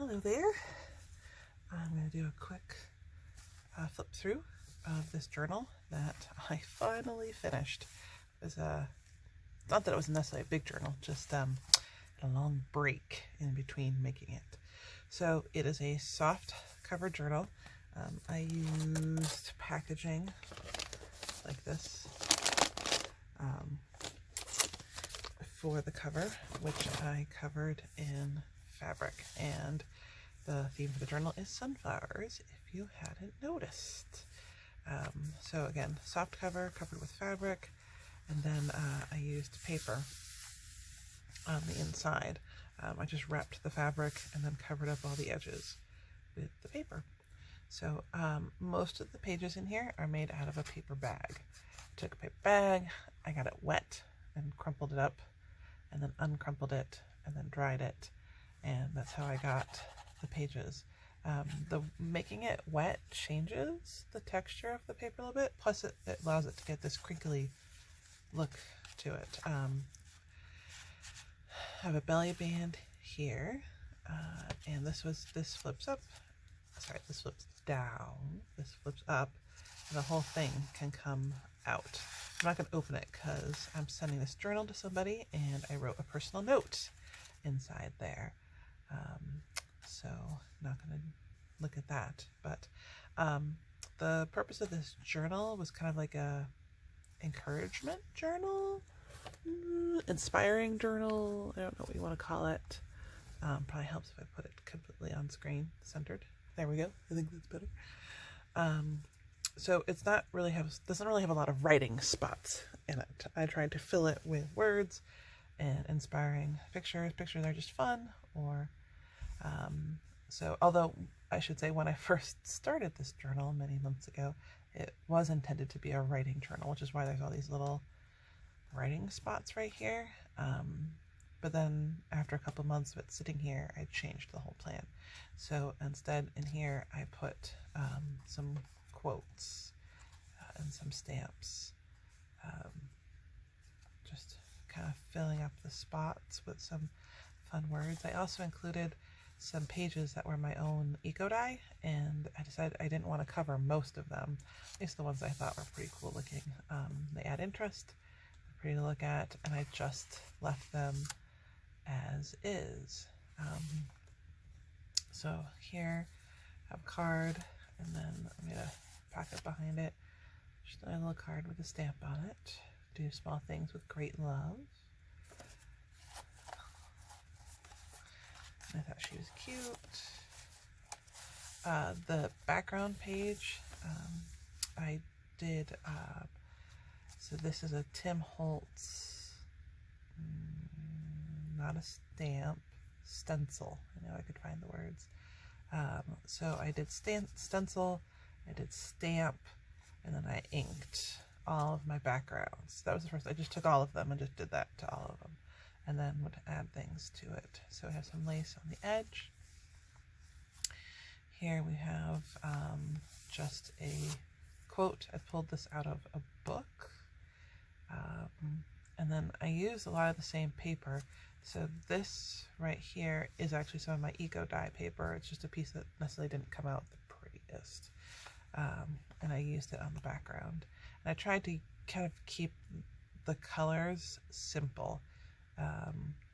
Hello there. I'm going to do a quick flip through of this journal that I finally finished. It was not that it was necessarily a big journal, just a long break in between making it. So it is a soft cover journal. I used packaging like this for the cover, which I covered in fabric, and the theme for the journal is sunflowers, if you hadn't noticed. So again, soft cover covered with fabric, and then I used paper on the inside. I just wrapped the fabric and then covered up all the edges with the paper. So most of the pages in here are made out of a paper bag. I took a paper bag, I got it wet and crumpled it up, and then uncrumpled it and then dried it, and that's how I got the pages. The making it wet changes the texture of the paper a little bit, plus it allows it to get this crinkly look to it. I have a belly band here, and this flips up, sorry, this flips down, this flips up, and the whole thing can come out. I'm not going to open it because I'm sending this journal to somebody and I wrote a personal note inside there. So not going to look at that, but the purpose of this journal was kind of like a encouragement journal, inspiring journal, I don't know what you want to call it. Probably helps if I put it completely on screen centered. There we go. I think that's better. So it's not really doesn't really have a lot of writing spots in it. I tried to fill it with words and inspiring pictures. Pictures are just fun, or so although I should say when I first started this journal many months ago, it was intended to be a writing journal, which is why there's all these little writing spots right here. But then after a couple months of it sitting here, I changed the whole plan. So instead in here, I put some quotes and some stamps, just kind of filling up the spots with some fun words. I also included some pages that were my own eco dye, and I decided I didn't want to cover most of them, at least the ones I thought were pretty cool looking. They add interest, they're pretty to look at, and I just left them as is. So here I have a card, and then I made a pocket behind it, just a little card with a stamp on it. Do small things with great love. I thought she was cute. The background page, I did, so this is a Tim Holtz, not a stamp, stencil. I know I could find the words. So I did stencil, I did stamp, and then I inked all of my backgrounds. That was the first. I just took all of them and just did that to all of them, and then would add things to it. So we have some lace on the edge. Here we have just a quote. I pulled this out of a book, and then I used a lot of the same paper. So this right here is actually some of my eco dye paper. It's just a piece that necessarily didn't come out the prettiest, and I used it on the background. And I tried to kind of keep the colors simple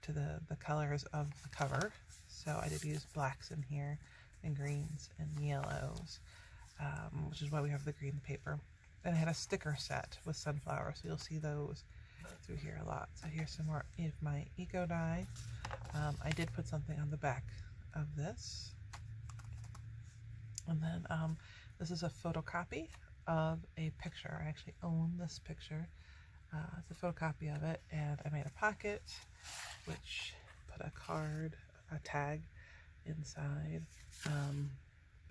to the colors of the cover. So I did use blacks in here, and greens and yellows, which is why we have the green paper. And I had a sticker set with sunflowers, so you'll see those through here a lot. So here's some more of my eco dye. I did put something on the back of this. And then this is a photocopy of a picture. I actually own this picture. It's a photocopy of it, and I made a pocket which put a card, a tag inside,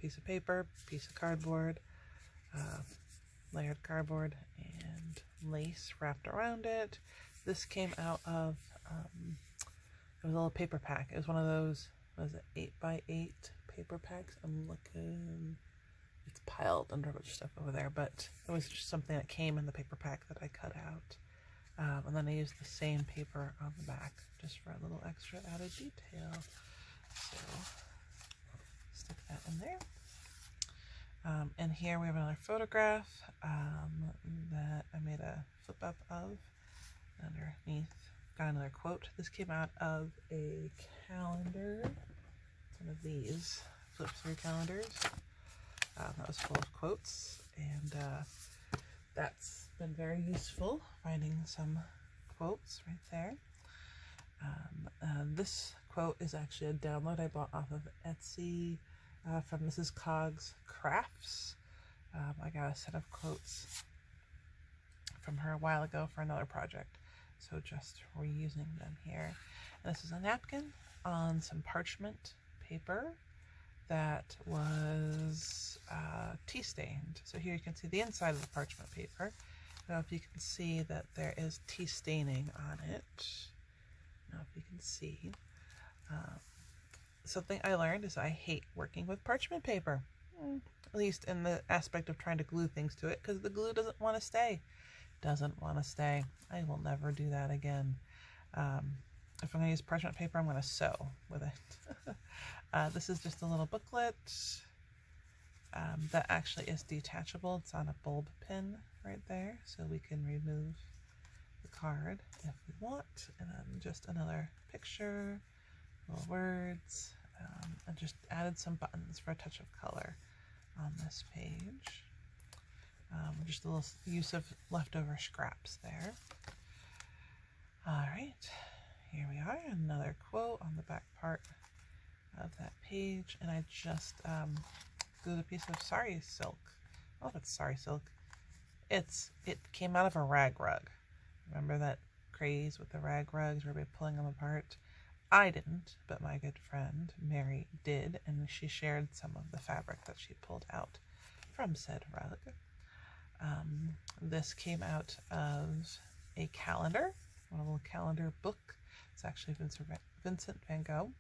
piece of paper, piece of cardboard, layered cardboard, and lace wrapped around it. This came out of, it was a little paper pack. It was one of those, what is it, 8x8 paper packs. I'm looking, it's piled under a bunch of stuff over there, but it was just something that came in the paper pack that I cut out. And then I used the same paper on the back just for a little extra added detail. So in there. And here we have another photograph that I made a flip up of. Underneath, got another quote. This came out of a calendar. It's one of these flip through calendars. That was full of quotes, and that's been very useful, finding some quotes right there. This quote is actually a download I bought off of Etsy from Mrs. Cog's Crafts. I got a set of quotes from her a while ago for another project, so just reusing them here. And this is a napkin on some parchment paper that was tea stained. So here you can see the inside of the parchment paper. I don't know if you can see that there is tea staining on it. I don't know if you can see. Something I learned is I hate working with parchment paper, at least in the aspect of trying to glue things to it, because the glue doesn't want to stay. Doesn't want to stay. I will never do that again. If I'm going to use parchment paper, I'm going to sew with it. This is just a little booklet that actually is detachable. It's on a bulb pin right there, so we can remove the card if we want. And then just another picture, little words, and just added some buttons for a touch of color on this page. Just a little use of leftover scraps there. All right, here we are, another quote on the back part of that page, and I just glued a piece of sari silk. Oh, it's sari silk. It came out of a rag rug. Remember that craze with the rag rugs where we're pulling them apart? I didn't, but my good friend Mary did, and she shared some of the fabric that she pulled out from said rug. This came out of a calendar, a little calendar book. It's actually Vincent van Gogh.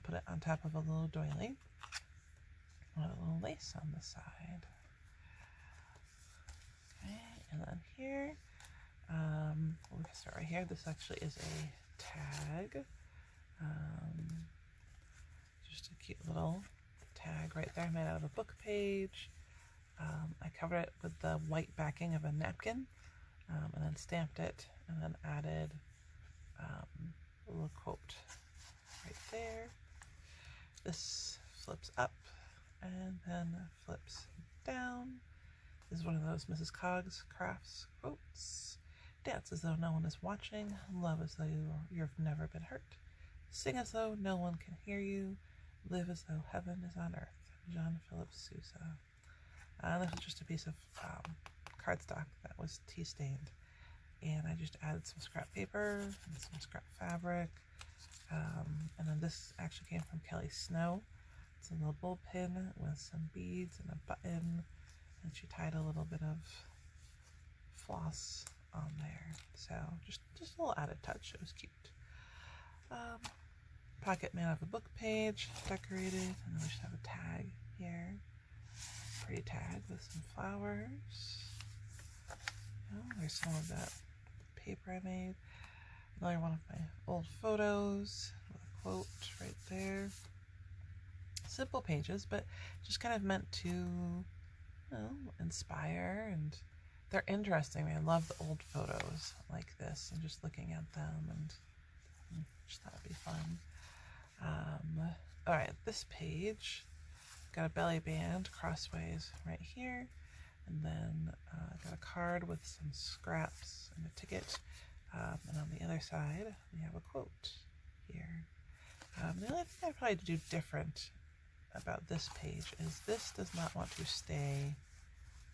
Put it on top of a little doily. A little lace on the side. Okay, and then here, we can start right here. This actually is a tag. Just a cute little tag right there, made out of a book page. I covered it with the white backing of a napkin, and then stamped it, and then added a little quote right there. This flips up and then flips down. This is one of those Mrs. Cog's Crafts quotes. Dance as though no one is watching. Love as though you've never been hurt. Sing as though no one can hear you. Live as though heaven is on earth. Jean-Philippe Sousa. This was just a piece of cardstock that was tea stained, and I just added some scrap paper and some scrap fabric, and then this actually came from Kelly Snow. It's a little bulb pin with some beads and a button, and she tied a little bit of floss on there, so just a little added touch. It was cute. Pocket made out of a book page, decorated, and then we just have a tag here. Pretty tag with some flowers. Oh, there's some of that paper I made. Another one of my old photos with a quote right there. Simple pages, but just kind of meant to, you know, inspire, and they're interesting. I love the old photos like this and just looking at them, and just thought it'd be fun. All right, this page got a belly band crossways right here, and then got a card with some scraps and a ticket, and on the other side we have a quote here. The only thing I probably do different about this page is this does not want to stay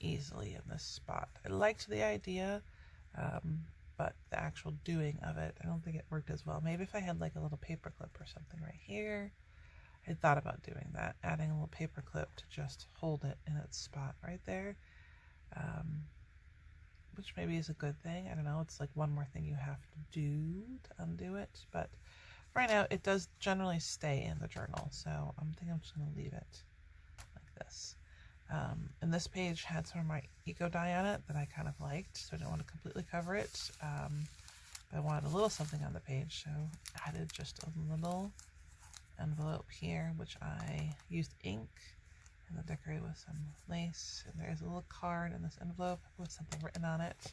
easily in this spot. I liked the idea, but the actual doing of it, I don't think it worked as well. Maybe if I had like a little paper clip or something right here. I thought about doing that, adding a little paper clip to just hold it in its spot right there, which maybe is a good thing. I don't know, it's like one more thing you have to do to undo it, but right now it does generally stay in the journal, so I'm thinking I'm just going to leave it like this. And this page had some of my eco dye on it that I kind of liked, so I didn't want to completely cover it, but I wanted a little something on the page, so I added just a little and envelope here, which I used ink and then decorated with some lace. And there's a little card in this envelope with something written on it.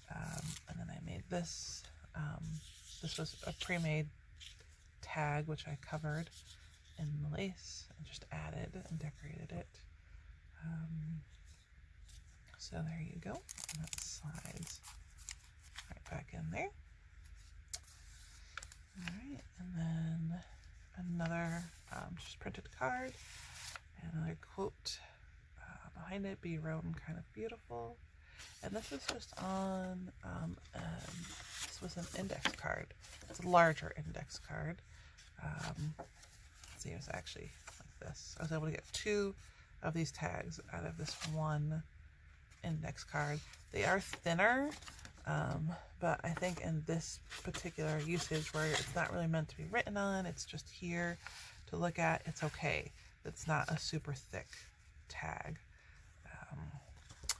And then I made this. This was a pre-made tag, which I covered in the lace and just added and decorated it. So there you go. And that slides right back in there. All right, and then another just printed card, and another quote behind it: "Be Rome kind of beautiful." And this was just on, this was an index card. It's a larger index card. Let's see, it was actually like this. I was able to get 2 of these tags out of this one index card. They are thinner, but I think in this particular usage where it's not really meant to be written on, it's just here to look at, it's okay. It's not a super thick tag.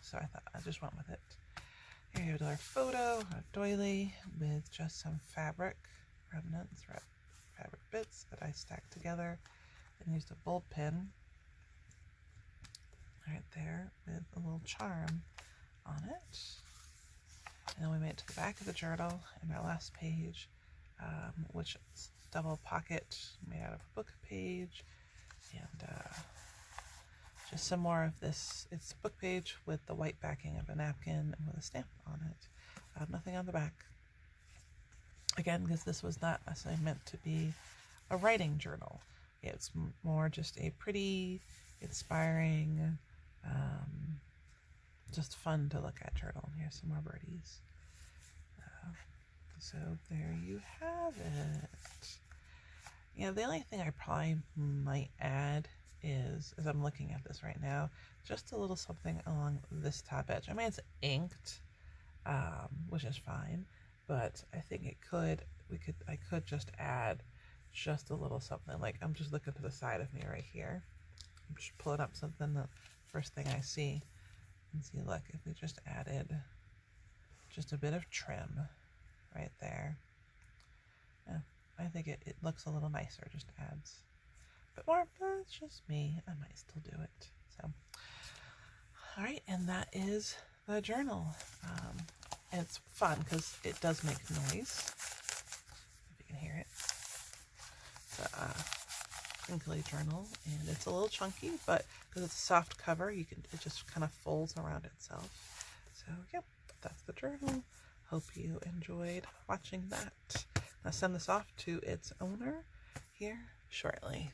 So I thought I just went with it. Here you have another photo of a doily with just some fabric remnants, fabric bits that I stacked together and used a bulb pin right there with a little charm on it. And then we made it to the back of the journal in our last page, which is double pocket made out of a book page, and just some more of this. It's a book page with the white backing of a napkin and with a stamp on it. Nothing on the back. Again, because this was not necessarily meant to be a writing journal. It's more just a pretty, inspiring, just fun to look at journal. Here's some more birdies. So there you have it. You know, the only thing I probably might add is, as I'm looking at this right now, just a little something along this top edge. I mean, it's inked, which is fine, but I think I could just add just a little something. Like, I'm just looking to the side of me right here. I'm just pulling up something, the first thing I see, and see, look, if we just added just a bit of trim right there. Yeah, I think it looks a little nicer, just adds a bit more, but it's just me. I might still do it. So, all right, and that is the journal. And it's fun because it does make noise. If you can hear it. It's a crinkly journal, and it's a little chunky, but because it's a soft cover, it just kind of folds around itself. So, yep, that's the journal. Hope you enjoyed watching that. I'll send this off to its owner here shortly.